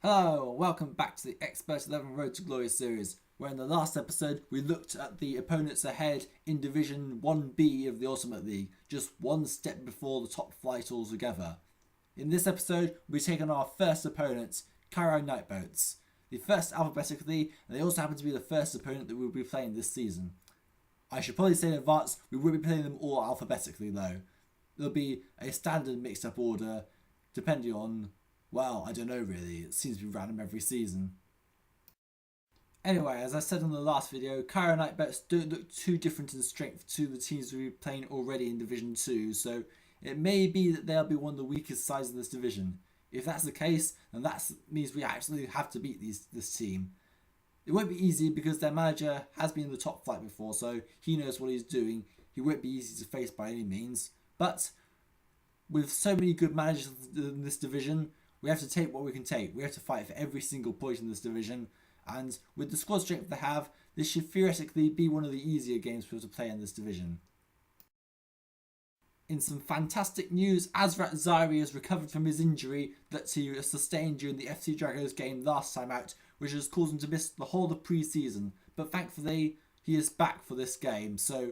Hello and welcome back to the Xpert 11 Road to Glory series, where in the last episode we looked at the opponents ahead in Division 1B of the Ultimate League, just one step before the top flight altogether. In this episode we'll be taking on our first opponent, Cairo Nightboats, the first alphabetically, and they also happen to be the first opponent that we'll be playing this season. I should probably say in advance, we will be playing them all alphabetically though. There'll be a standard mixed up order depending on, well, I don't know really, it seems to be random every season. Anyway, as I said in the last video, Cairo Nightboats don't look too different in strength to the teams we'll be playing already in Division 2, so it may be that they'll be one of the weakest sides in this division. If that's the case, then that means we absolutely have to beat this team. It won't be easy because their manager has been in the top flight before, so he knows what he's doing. He won't be easy to face by any means, but with so many good managers in this division, we have to take what we can take. We have to fight for every single point in this division. And with the squad strength they have, this should theoretically be one of the easier games for us to play in this division. In some fantastic news, Azrat Zairi has recovered from his injury that he sustained during the FC Dragos game last time out, which has caused him to miss the whole of pre-season. But thankfully, he is back for this game. So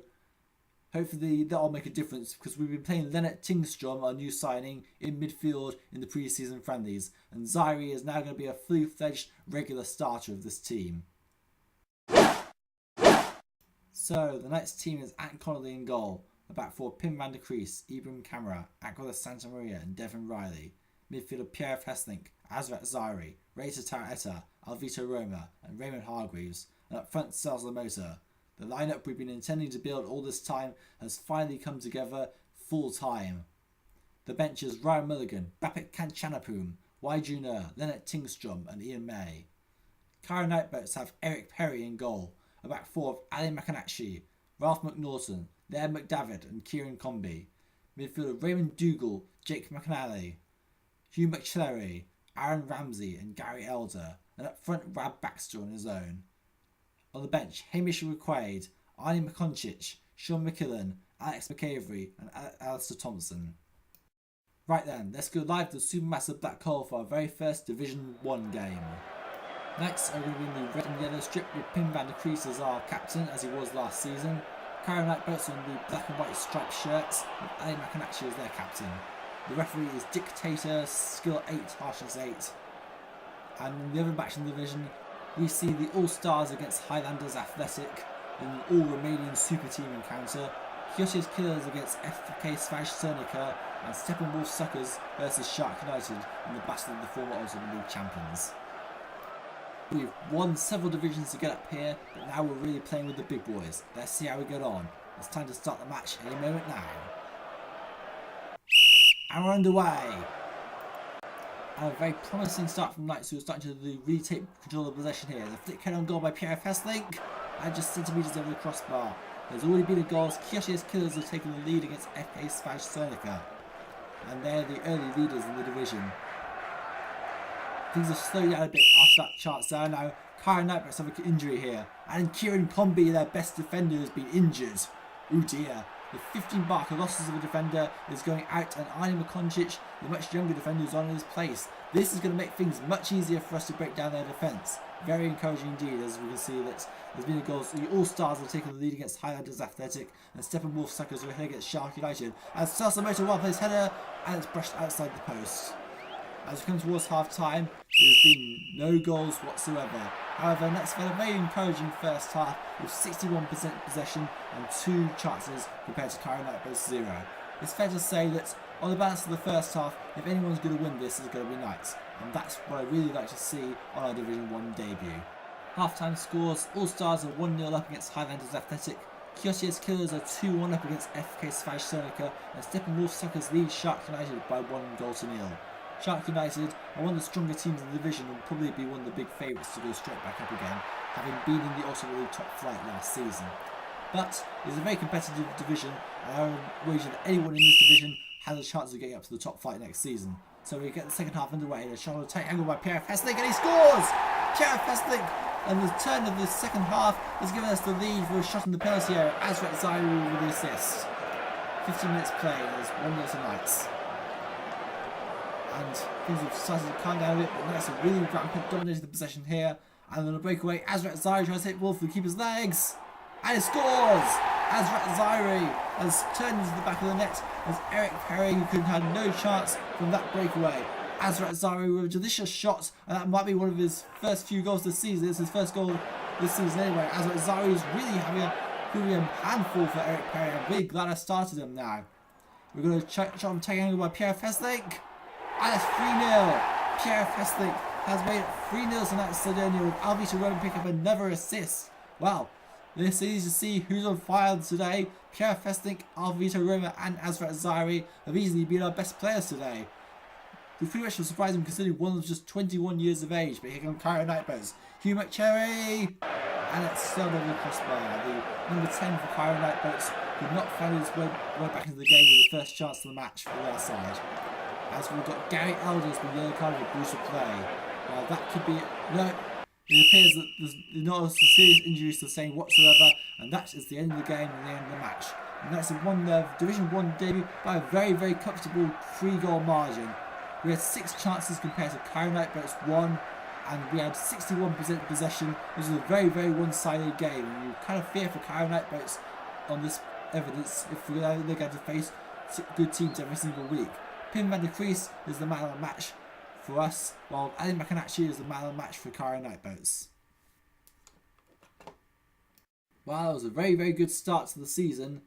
hopefully that'll make a difference because we've been playing Lennart Tingstrom, our new signing, in midfield in the pre-season friendlies, and Zairi is now going to be a fully-fledged regular starter of this team. So the next team is Ant Connolly in goal, the back four Pim van der Kruis, Ibrahim Qamara, Aquiles Santamaria and Devin Reilly, midfielder Pierre Of Hesslink, Azrat Zairi, Ray Tataw Eta, Alvito Roma and Raymond Hargreaves, and up front Celso Mota. The lineup we've been intending to build all this time has finally come together full time. The bench is Ryan Mulligan, Bapit Kanchanapoom, Wei Jun Er, Lennart Tingstrom and Ian May. Cairo Nightboats have Eric Perry in goal, a back four of Ali Makanakshi, Ralph McNaughton, Lair McDavid and Kieran Comby. Midfielder Raymond Dougal, Jake McNally, Hugh McCleary, Aaron Ramsey and Gary Elder, and up front Rab Baxter on his own. On the bench, Hamish McQuaid, Arnie McConchich, Sean McKillen, Alex McAvery and Alistair Thompson. Right then, let's go live to Supermassive Black Hole for our very first Division 1 game. Next, I'm going to be in the red and yellow strip with Pim van der Kruis as our captain, as he was last season. Cairo Nightboats in the black and white striped shirts, with Ali Makanakshi as their captain. The referee is Dictator, skill 8, harshness 8. And in the other match in the division, we see the All-Stars against Highlanders Athletic in an all-Romanian super team encounter, Kyoto's Killers against FK Santamaria and Steppenwolf Suckers versus Shark United in the battle of the former Ultimate League champions. We've won several divisions to get up here, but now we're really playing with the big boys. Let's see how we get on. It's time to start the match any moment now. And we're underway. And a very promising start from Knights, who are starting to really take control of possession here. The flick head on goal by Pierre Of Hesslink, and just centimetres over the crossbar. There's already been a goal as Kyoto's Killers have taken the lead against FK Santamaria, and they're the early leaders in the division. Things have slowed down a bit after that chance there. Now Cairo Nightboats have an injury here, and Kieran Comby, their best defender, has been injured. Oh dear. The 15 marker losses of a defender is going out, and Arnie McConchich, the much younger defender, is on his place. This is going to make things much easier for us to break down their defence. Very encouraging indeed, as we can see that there's been a goal. So the All-Stars have taken the lead against Highlanders Athletic, and Steppenwolf Suckers are ahead against Shark United. As Celso Mota well-placed header, and it's brushed outside the post. As we come towards half-time, there's been no goals whatsoever. However, Nets had a very encouraging first half with 61% possession and 2 chances compared to Cairo Nightboats 0. It's fair to say that on the balance of the first half, if anyone's going to win this, it's going to be Knights. And that's what I really like to see on our Division 1 debut. Half-time scores: All-Stars are 1-0 up against Highlanders Athletic, Kyoto's Killers are 2-1 up against FK Santamaria, and Steppenwolf Suckers lead Shark United by 1-0. Shark United are one of the stronger teams in the division and will probably be one of the big favourites to go straight back up again, having been in the Ultimate League top flight last season. But it's a very competitive division, and I would wager that anyone in this division has a chance of getting up to the top flight next season. So we get the second half underway, and a shot on a tight angle by Pierre Of Hesslink, and he scores! Pierre Of Hesslink, and the turn of the second half has given us the lead for a shot in the penalty area. Azrat Zairi with the assist. 15 minutes play, and there's 1-0 to Knights. and things have started to calm down a bit, but Knights are really rampant, dominating the possession here. And on a breakaway, Azrat Zaire tries to hit the ball through the keeper's legs, and it scores! Azrat Zaire has turned into the back of the net as Eric Perry, who could have had no chance from that breakaway. Azrat Zaire with a delicious shot, and that might be one of his first few goals this season. It's his first goal this season anyway. Azrat Zaire is really proving a handful for Eric Perry. I'm really glad I started him now. We're going to shot on take angle by Pierre Of Hesslink, and it's 3-0. Pierre Of Hesslink has made it 3-0 tonight at Sardinia, with Alvito Roma pick up another assist. Well, this is to see who's on fire today. Pierre Of Hesslink, Alvito Roma and Azrat Zaire have easily been our best players today. We pretty much was surprising considering one was just 21 years of age, but here come Cairo Nightboats. Hugh McCherry! And it's still over the crossbar. The number 10 for Cairo Nightboats did not find his way back into the game with the first chance of the match for their side. As we've got Gary Elders with yellow card with brutal play. Well, that could be... No, it appears that there's not a serious injuries to the same whatsoever, and that is the end of the game and the end of the match. And that's won their Division 1 debut by a very, very comfortable 3-goal margin. We had 6 chances compared to Cairo Nightboats 1, and we had 61% possession. This was a very, very one-sided game, and you kind of fear for Cairo Nightboats on this evidence if they're going to face good teams every single week. Pim van der Kruis is the man of the match for us, while Ali Makanachi is the man of the match for Cairo Nightboats. Well, it was a very, very good start to the season,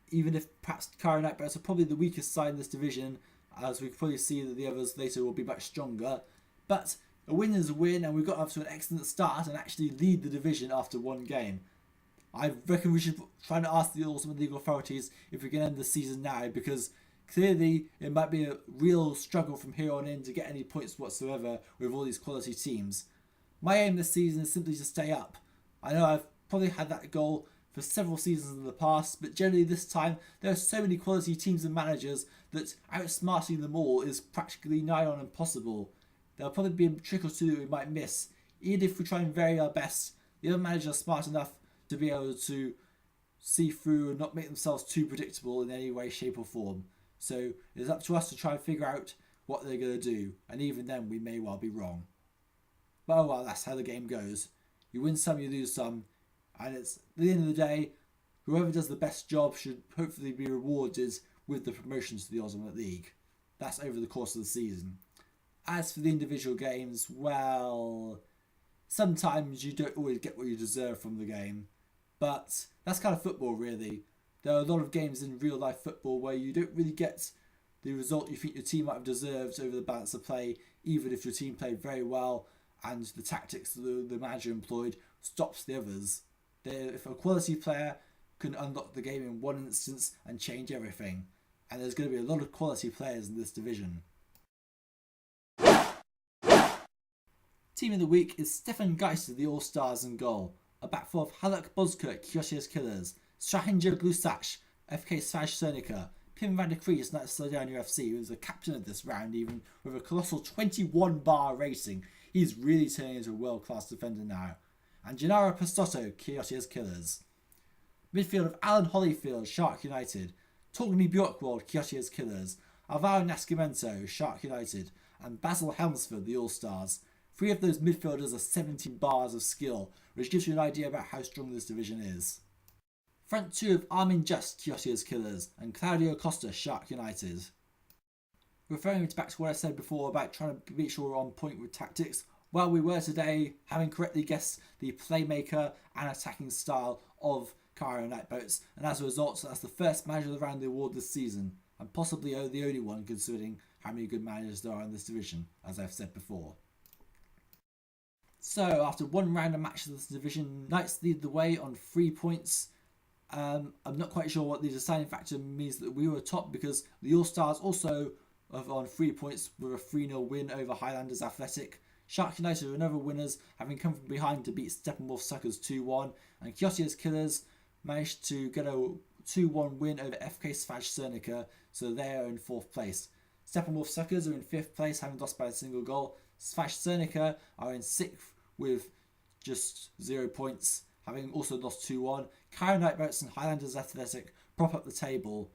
even if perhaps Cairo Nightboats are probably the weakest side in this division, as we can probably see that the others later will be much stronger. But a win is a win, and we got off to an excellent start and actually lead the division after one game. I reckon we should try to ask the Ultimate League authorities if we can end the season now, because clearly it might be a real struggle from here on in to get any points whatsoever with all these quality teams. My aim this season is simply to stay up. I know I've probably had that goal for several seasons in the past, but generally this time there are so many quality teams and managers that outsmarting them all is practically nigh on impossible. There'll probably be a trick or two that we might miss. Even if we try and vary our best, the other managers are smart enough to be able to see through and not make themselves too predictable in any way, shape or form. So it's up to us to try and figure out what they're going to do, and even then we may well be wrong. But oh well, that's how the game goes. You win some, you lose some, and it's at the end of the day, whoever does the best job should hopefully be rewarded with the promotions to the Ultimate League. That's over the course of the season. As for the individual games, well, sometimes you don't always get what you deserve from the game, but that's kind of football really. There are a lot of games in real life football where you don't really get the result you think your team might have deserved over the balance of play, even if your team played very well and the tactics the manager employed stops the others. If a quality player can unlock the game in one instance and change everything, and there's going to be a lot of quality players in this division. Team of the week is Stefan Geist of the All-Stars in goal. A back four of Haluk Bozkurt, Kyoshi's Killers, Strahinger Glusach, FK Svaj Cernica, Pim van der Kruis, Knights of Sardinia FC, who is the captain of this round even, with a colossal 21 bar rating. He's really turning into a world-class defender now. And Gennaro Pastotto, Kyoshi's Killers. Midfield of Alan Holyfield, Shark United, Torgny Bjorkwold, Kyoshi's Killers, Alvaro Nascimento, Shark United, and Basil Helmsford, the All-Stars. 3 of those midfielders are 17 bars of skill, which gives you an idea about how strong this division is. Front 2 of Armin Just, Kyoshi's Killers, and Claudio Costa, Shark United. Referring back to what I said before about trying to make sure we're on point with tactics, well, we were today, having correctly guessed the playmaker and attacking style of Cairo Nightboats, and as a result, that's the first manager of the round the award this season, and possibly the only one considering how many good managers there are in this division, as I've said before. So, after one round of matches of this division, Knights lead the way on 3 points. I'm not quite sure what the deciding factor means that we were top, because the All-Stars also are on 3 points with a 3-0 win over Highlanders Athletic. Shark United are another winners, having come from behind to beat Steppenwolf Suckers 2-1, and Kyoshi's Killers managed to get a 2-1 win over FK Svaj Cernica, so they are in 4th place. Steppenwolf Suckers are in 5th place, having lost by a single goal. Svaj Cernica are in 6th with just 0 points, having also lost 2-1. Cairo Nightboats and Highlanders Athletic prop up the table,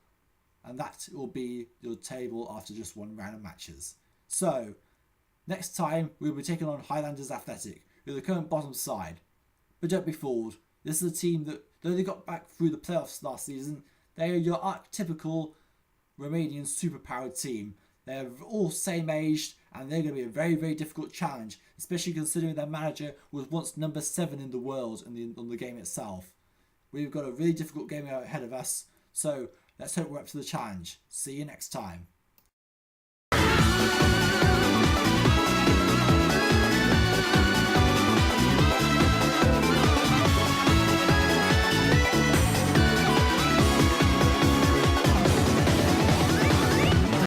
and that will be your table after just one round of matches. So, next time we'll be taking on Highlanders Athletic, who are the current bottom side. But don't be fooled, this is a team that, though they got back through the playoffs last season, they are your archetypical Romanian superpowered team. They're all same aged, and they're going to be a very, very difficult challenge, especially considering their manager was once number 7 in the world on the game itself. We've got a really difficult game ahead of us, so let's hope we're up to the challenge. See you next time.